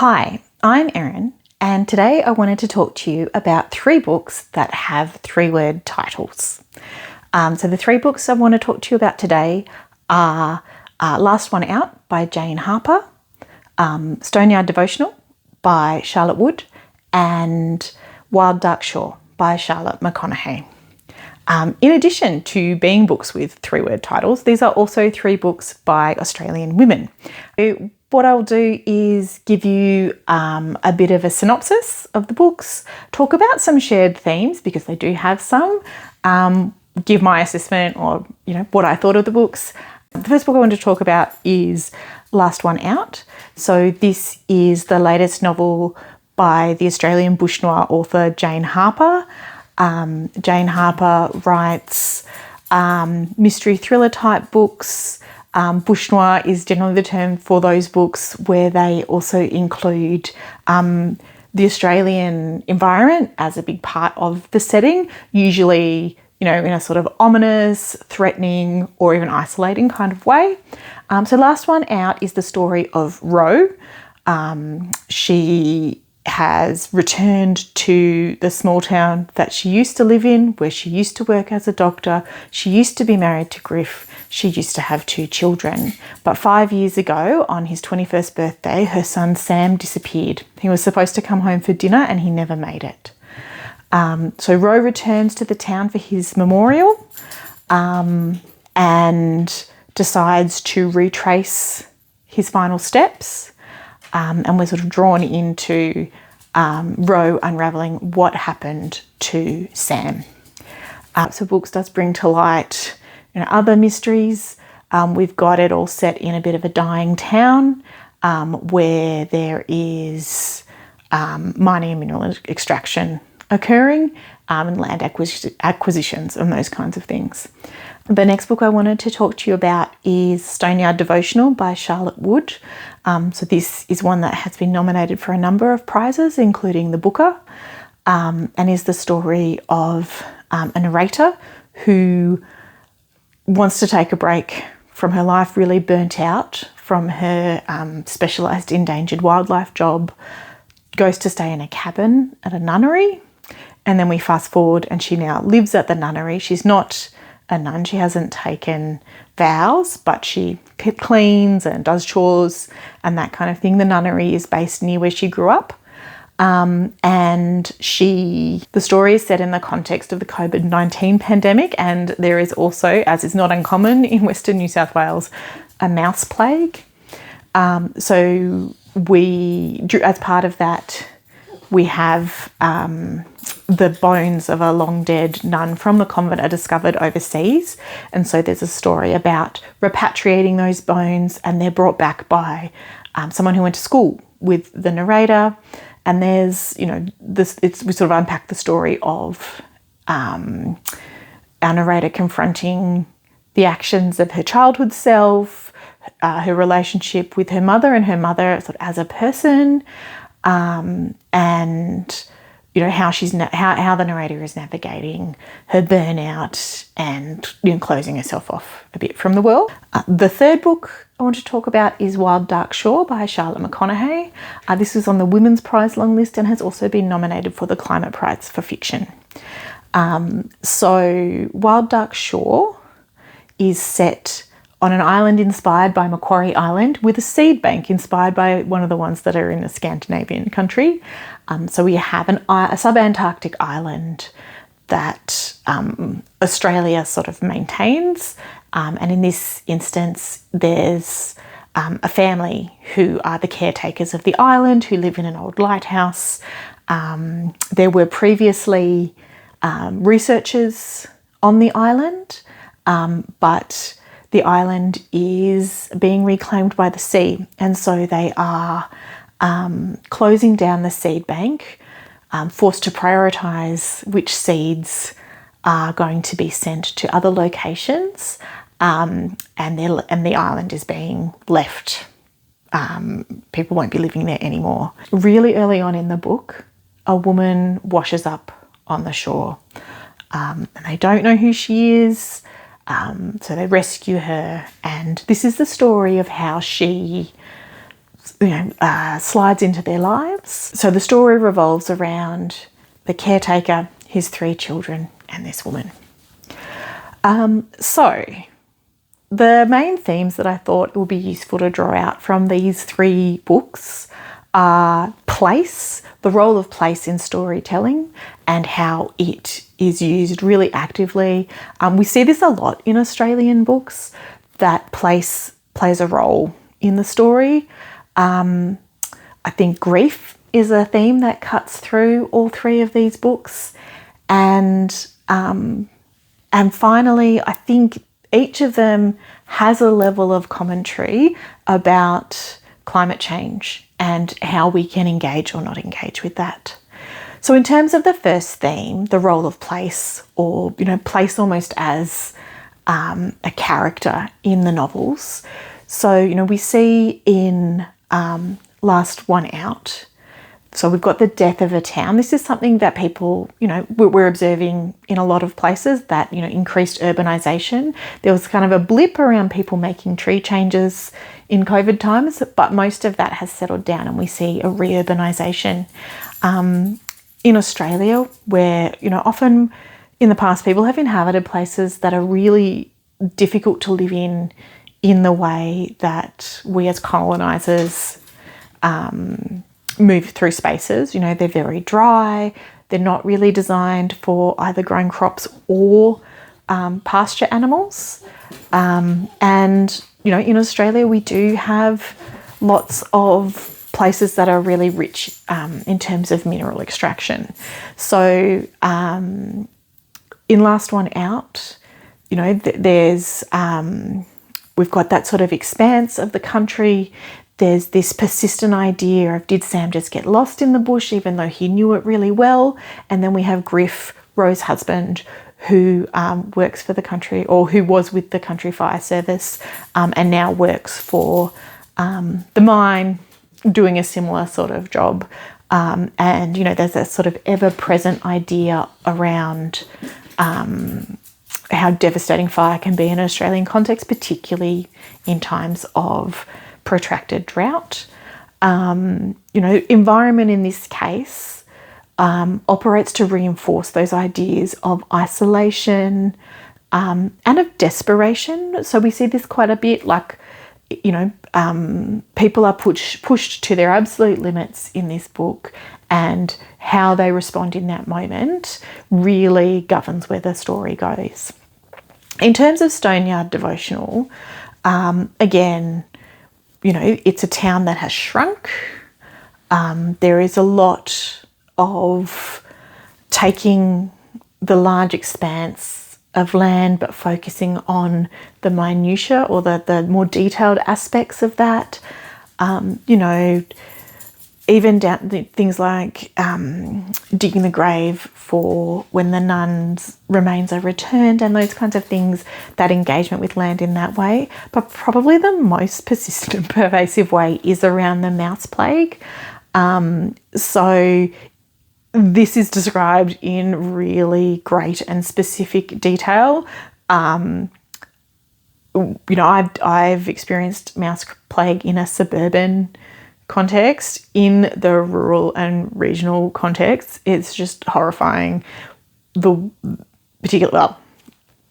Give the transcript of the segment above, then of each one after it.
Hi, I'm Erin, and today I wanted to talk to you about 3 books that have 3-word titles. So the 3 books I want to talk to you about today are Last One Out by Jane Harper, Stoneyard Devotional by Charlotte Wood, and Wild Dark Shore by Charlotte McConnaghy. In addition to being books with 3-word titles, these are also 3 books by Australian women. What I'll do is give you a bit of a synopsis of the books, talk about some shared themes because they do have some, give my assessment or what I thought of the books. The first book I want to talk about is Last One Out. So this is the latest novel by the Australian bush noir author Jane Harper. Jane Harper writes mystery thriller type books. Bush noir is generally the term for those books where they also include the Australian environment as a big part of the setting, usually, in a sort of ominous, threatening, or even isolating kind of way. So Last One Out is the story of Ro. She has returned to the small town that she used to live in, where she used to work as a doctor. She used to be married to Griff. She used to have 2 children. But 5 years ago, on his 21st birthday, her son Sam disappeared. He was supposed to come home for dinner and he never made it. So Ro returns to the town for his memorial and decides to retrace his final steps. And we're sort of drawn into Ro unravelling what happened to Sam. So books does bring to light other mysteries. We've got it all set in a bit of a dying town where there is mining and mineral extraction occurring and land acquisitions and those kinds of things. The next book I wanted to talk to you about is Stoneyard Devotional by Charlotte Wood. So this is one that has been nominated for a number of prizes, including the Booker, and is the story of a narrator who wants to take a break from her life, really burnt out from her specialised endangered wildlife job, goes to stay in a cabin at a nunnery, and then we fast forward and she now lives at the nunnery. She's not a nun, she hasn't taken vows, but she cleans and does chores and that kind of thing. The nunnery is based near where she grew up. And the story is set in the context of the COVID-19 pandemic, and there is also, as is not uncommon in Western New South Wales, a mouse plague. So as part of that, we have the bones of a long dead nun from the convent are discovered overseas. And so there's a story about repatriating those bones, and they're brought back by someone who went to school with the narrator. And there's, we sort of unpack the story of our narrator confronting the actions of her childhood self, her relationship with her mother and her mother sort of as a person, and how the narrator is navigating her burnout and closing herself off a bit from the world. The third book I want to talk about is Wild Dark Shore by Charlotte McConnaghy. This is on the Women's Prize long list and has also been nominated for the Climate Prize for fiction. So Wild Dark Shore is set on an island inspired by Macquarie Island with a seed bank inspired by one of the ones that are in a Scandinavian country. So we have a sub-Antarctic island that Australia sort of maintains. And in this instance, there's a family who are the caretakers of the island, who live in an old lighthouse. There were previously researchers on the island, but the island is being reclaimed by the sea. And so they are closing down the seed bank, forced to prioritise which seeds are going to be sent to other locations, and the island is being left. People won't be living there anymore. Really early on in the book, a woman washes up on the shore, and they don't know who she is, so they rescue her. And this is the story of how she slides into their lives. So the story revolves around the caretaker, his 3 children, and this woman. So the main themes that I thought it would be useful to draw out from these 3 books are place, the role of place in storytelling, and how it is used really actively. We see this a lot in Australian books, that place plays a role in the story. I think grief is a theme that cuts through all 3 of these books. And finally, I think each of them has a level of commentary about climate change and how we can engage or not engage with that. So in terms of the first theme, the role of place, or, place almost as a character in the novels. So, we see in Last One Out, so we've got the death of a town. This is something that people, we're observing in a lot of places, that, increased urbanisation. There was kind of a blip around people making tree changes in COVID times, but most of that has settled down and we see a re-urbanisation. In Australia, where, often in the past people have inhabited places that are really difficult to live in the way that we as colonisers move through spaces. They're very dry, they're not really designed for either growing crops or pasture animals. And, in Australia we do have lots of places that are really rich in terms of mineral extraction. So in Last One Out, there's we've got that sort of expanse of the country. There's this persistent idea of, did Sam just get lost in the bush even though he knew it really well? And then we have Griff, Rose's husband, who works for the country, or who was with the Country Fire Service and now works for the mine, doing a similar sort of job. And, there's a sort of ever-present idea around how devastating fire can be in an Australian context, particularly in times of protracted drought. Environment in this case operates to reinforce those ideas of isolation and of desperation. So we see this quite a bit, like, people are pushed to their absolute limits in this book, and how they respond in that moment really governs where the story goes. In terms of Stoneyard Devotional, again, it's a town that has shrunk. There is a lot of taking the large expanse of land but focusing on the minutiae, or the more detailed aspects of that. Even down things like digging the grave for when the nuns' remains are returned, and those kinds of things, that engagement with land in that way. But probably the most persistent and pervasive way is around the mouse plague. So this is described in really great and specific detail. I've experienced mouse plague in a suburban context. In the rural and regional context, it's just horrifying. Depending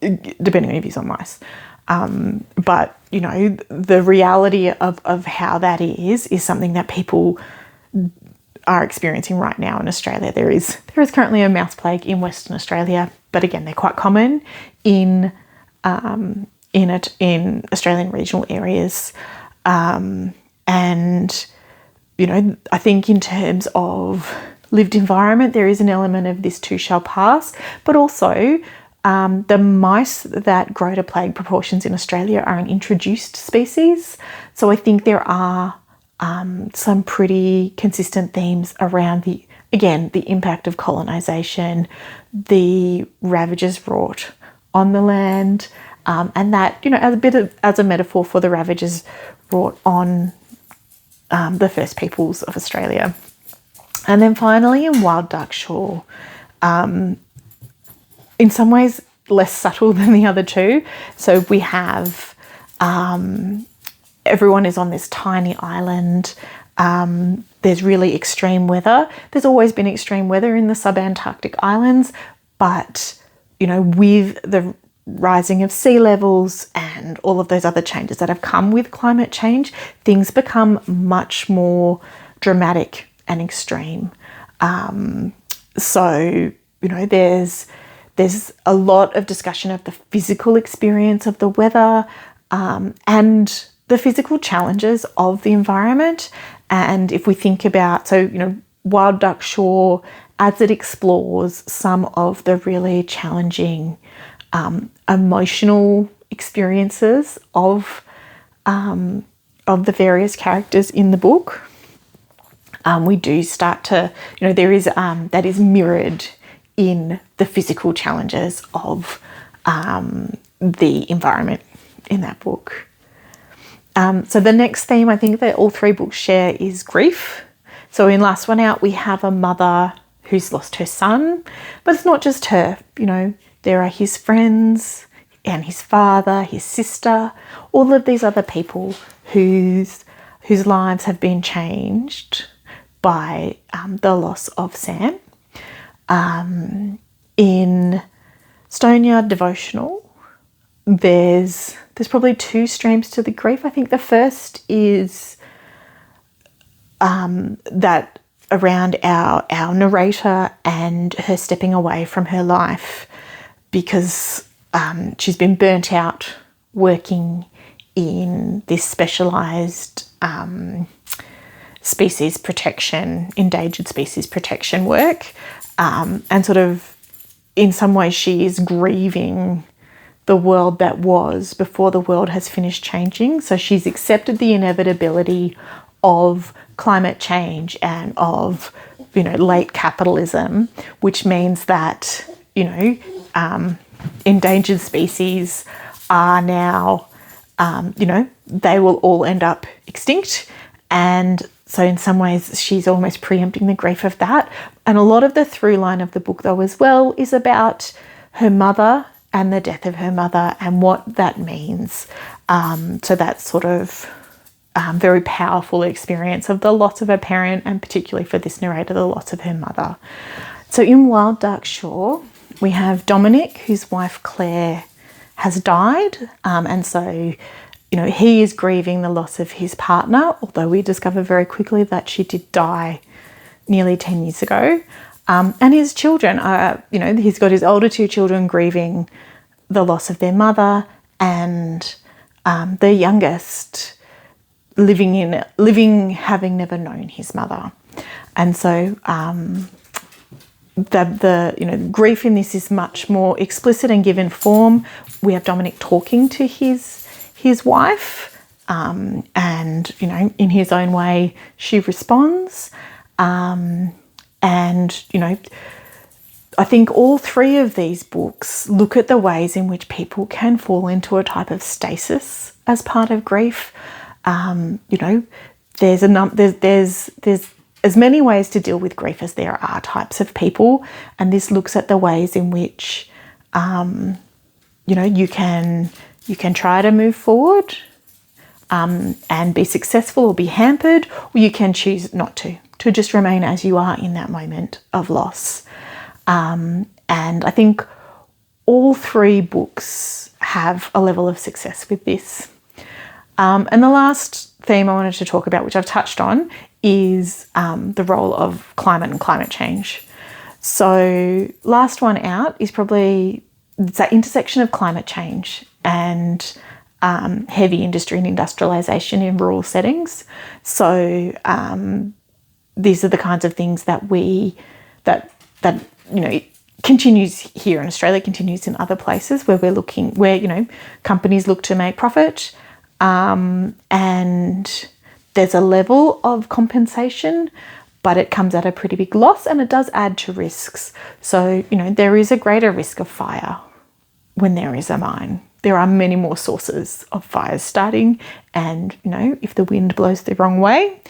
on your views on mice. But, the reality of how that is something that people are experiencing right now in Australia. There is currently a mouse plague in Western Australia, but again, they're quite common in Australian regional areas. And, I think in terms of lived environment, there is an element of this too shall pass, but also the mice that grow to plague proportions in Australia are an introduced species. So I think there are some pretty consistent themes around the impact of colonisation, the ravages wrought on the land, and that, as a metaphor for the ravages wrought on the first peoples of Australia. And then finally in Wild Duck Shore, in some ways less subtle than the other two. So we have everyone is on this tiny island. There's really extreme weather. There's always been extreme weather in the subantarctic islands, but, you know, with the rising of sea levels and all of those other changes that have come with climate change, things become much more dramatic and extreme. So, you know, there's a lot of discussion of the physical experience of the weather, and the physical challenges of the environment. And if we think about, so, you know, Wild Duck Shore, as it explores some of the really challenging emotional experiences of the various characters in the book, we do start to, you know, there is that is mirrored in the physical challenges of the environment in that book. So the next theme I think that all three books share is grief. So in Last One Out, we have a mother who's lost her son, but it's not just her. You know, there are his friends and his father, his sister, all of these other people whose lives have been changed by the loss of Sam. In Stoneyard Devotional, there's probably two streams to the grief. I think the first is that around our narrator and her stepping away from her life because she's been burnt out working in this specialised species protection, endangered species protection work, and sort of in some ways she is grieving the world that was before the world has finished changing. So she's accepted the inevitability of climate change and of, you know, late capitalism, which means that, you know, endangered species are now, you know, they will all end up extinct. And so in some ways she's almost preempting the grief of that. And a lot of the through line of the book though as well is about her mother and the death of her mother and what that means. So that sort of very powerful experience of the loss of a parent, and particularly for this narrator, the loss of her mother. So in Wild Duck Shore, we have Dominic, whose wife Claire has died. And so, you know, he is grieving the loss of his partner, although we discover very quickly that she did die nearly 10 years ago. And his children are, you know, he's got his older two children grieving the loss of their mother, and the youngest living having never known his mother. And so the you know, grief in this is much more explicit and given form. We have Dominic talking to his wife, and, you know, in his own way she responds. And, you know, I think all three of these books look at the ways in which people can fall into a type of stasis as part of grief. You know, there's as many ways to deal with grief as there are types of people, and this looks at the ways in which, you know, you can try to move forward and be successful or be hampered, or you can choose not to just remain as you are in that moment of loss. And I think all three books have a level of success with this. And the last theme I wanted to talk about, which I've touched on, is the role of climate and climate change. So Last One Out is probably that intersection of climate change and heavy industry and industrialisation in rural settings. So these are the kinds of things that you know, continues here in Australia, continues in other places where you know, companies look to make profit, and there's a level of compensation, but it comes at a pretty big loss, and it does add to risks. So, you know, there is a greater risk of fire when there is a mine. There are many more sources of fires starting, and, you know, if the wind blows the wrong way,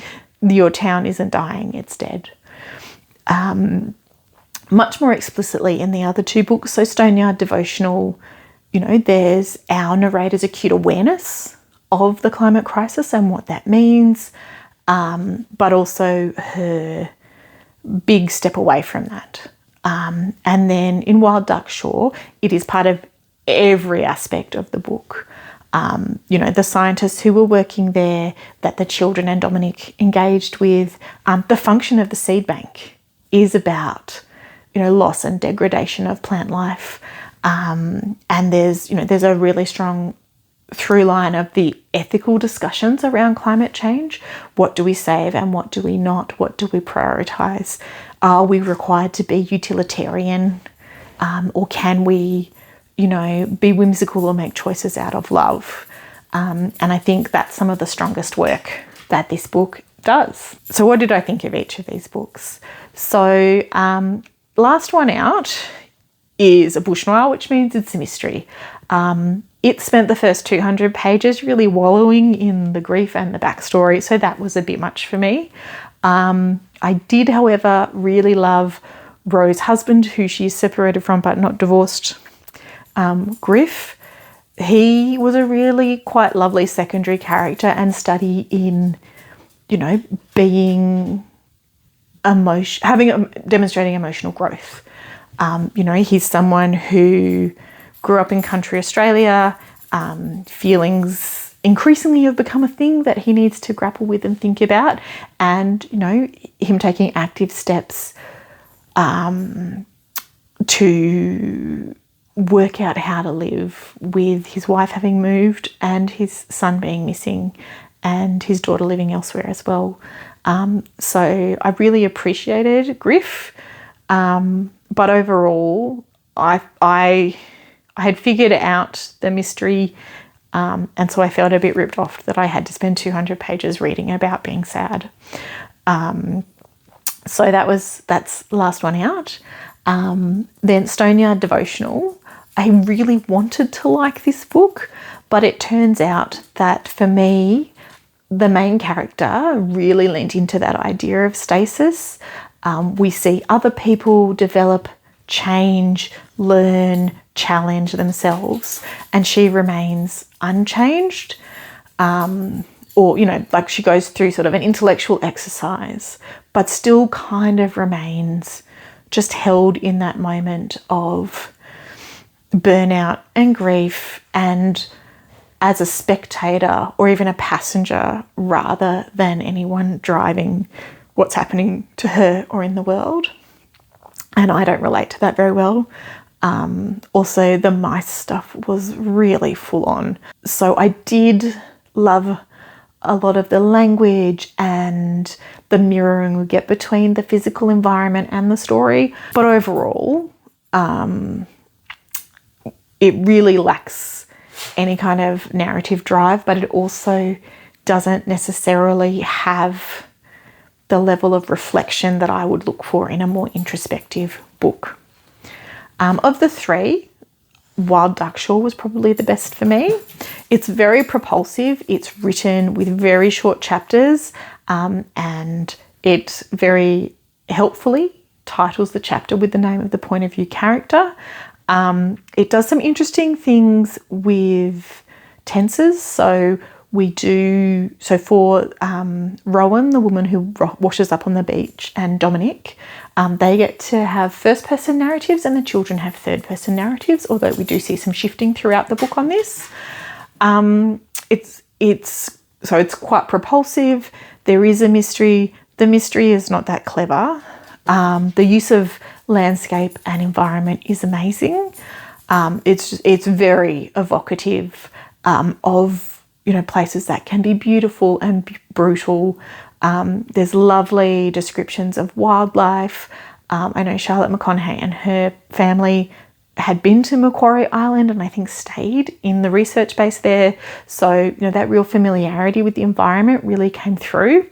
your town isn't dying, it's dead. Much more explicitly in the other two books, so Stoneyard Devotional, you know, there's our narrator's acute awareness of the climate crisis and what that means, but also her big step away from that. And then in Wild Duck Shore, it is part of every aspect of the book. The scientists who were working there, that the children and Dominic engaged with, the function of the seed bank is about, loss and degradation of plant life. And there's a really strong through line of the ethical discussions around climate change. What do we save and what do we not? What do we prioritise? Are we required to be utilitarian, or can we, be whimsical or make choices out of love? And I think that's some of the strongest work that this book does. So what did I think of each of these books? So last one out is a bush noir, which means it's a mystery. It spent the first 200 pages really wallowing in the grief and the backstory, so that was a bit much for me. I did, however, really love Rose's husband, who she is separated from but not divorced, Griff. He was a really quite lovely secondary character and study in, being demonstrating emotional growth. He's someone who grew up in country Australia. Feelings increasingly have become a thing that he needs to grapple with and think about. And, him taking active steps to work out how to live with his wife having moved and his son being missing and his daughter living elsewhere as well. So I really appreciated Griff. But overall, I had figured out the mystery, and so I felt a bit ripped off that I had to spend 200 pages reading about being sad. So that's the last one out. Then Stoneyard Devotional. I really wanted to like this book, but it turns out that for me, the main character really leaned into that idea of stasis. We see other people develop, change, learn, challenge themselves, and she remains unchanged. Like she goes through sort of an intellectual exercise, but still kind of remains just held in that moment of burnout and grief, and as a spectator or even a passenger rather than anyone driving what's happening to her or in the world. And I don't relate to that very well. Also, the mice stuff was really full on. So I did love a lot of the language and the mirroring we get between the physical environment and the story. But overall, it really lacks any kind of narrative drive, but it also doesn't necessarily have the level of reflection that I would look for in a more introspective book. Of the three, Wild Duck Shore was probably the best for me. It's very propulsive. It's written with very short chapters, and it very helpfully titles the chapter with the name of the point of view character. It does some interesting things with tenses. So for Rowan, the woman who washes up on the beach, and Dominic, they get to have first-person narratives and the children have third-person narratives, although we do see some shifting throughout the book on this. It's quite propulsive. There is a mystery. The mystery is not that clever. The use of landscape and environment is amazing. It's very evocative of places that can be beautiful and brutal. There's lovely descriptions of wildlife. I know Charlotte McConnaghy and her family had been to Macquarie Island and I think stayed in the research base there. So, that real familiarity with the environment really came through.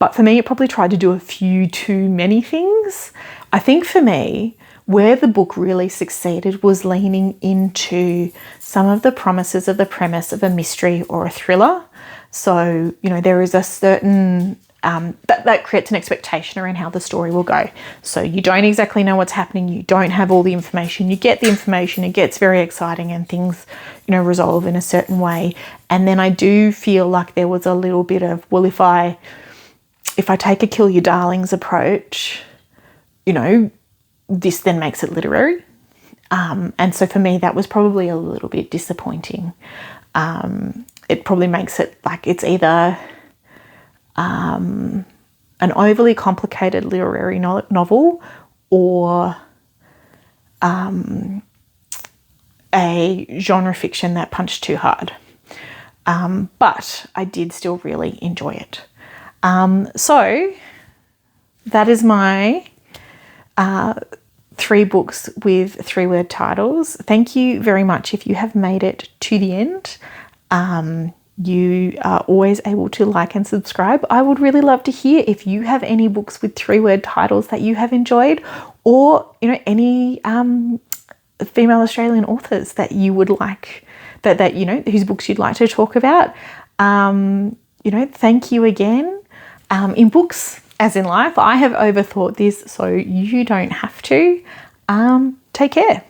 But for me, it probably tried to do a few too many things. I think for me, where the book really succeeded was leaning into some of the promises of the premise of a mystery or a thriller. So, there is a certain that creates an expectation around how the story will go. So you don't exactly know what's happening. You don't have all the information. You get the information. It gets very exciting and things, resolve in a certain way. And then I do feel like there was a little bit of, well, if I take a kill your darlings approach, this then makes it literary. And so for me, that was probably a little bit disappointing. It probably makes it like it's either an overly complicated literary novel or a genre fiction that punched too hard. But I did still really enjoy it. So that is my 3 books with 3-word titles. Thank you very much if you have made it to the end. You are always able to like and subscribe. I would really love to hear if you have any books with 3-word titles that you have enjoyed, or any female Australian authors that you would like, that whose books you'd like to talk about. Thank you again. In books, as in life, I have overthought this, so you don't have to. Take care.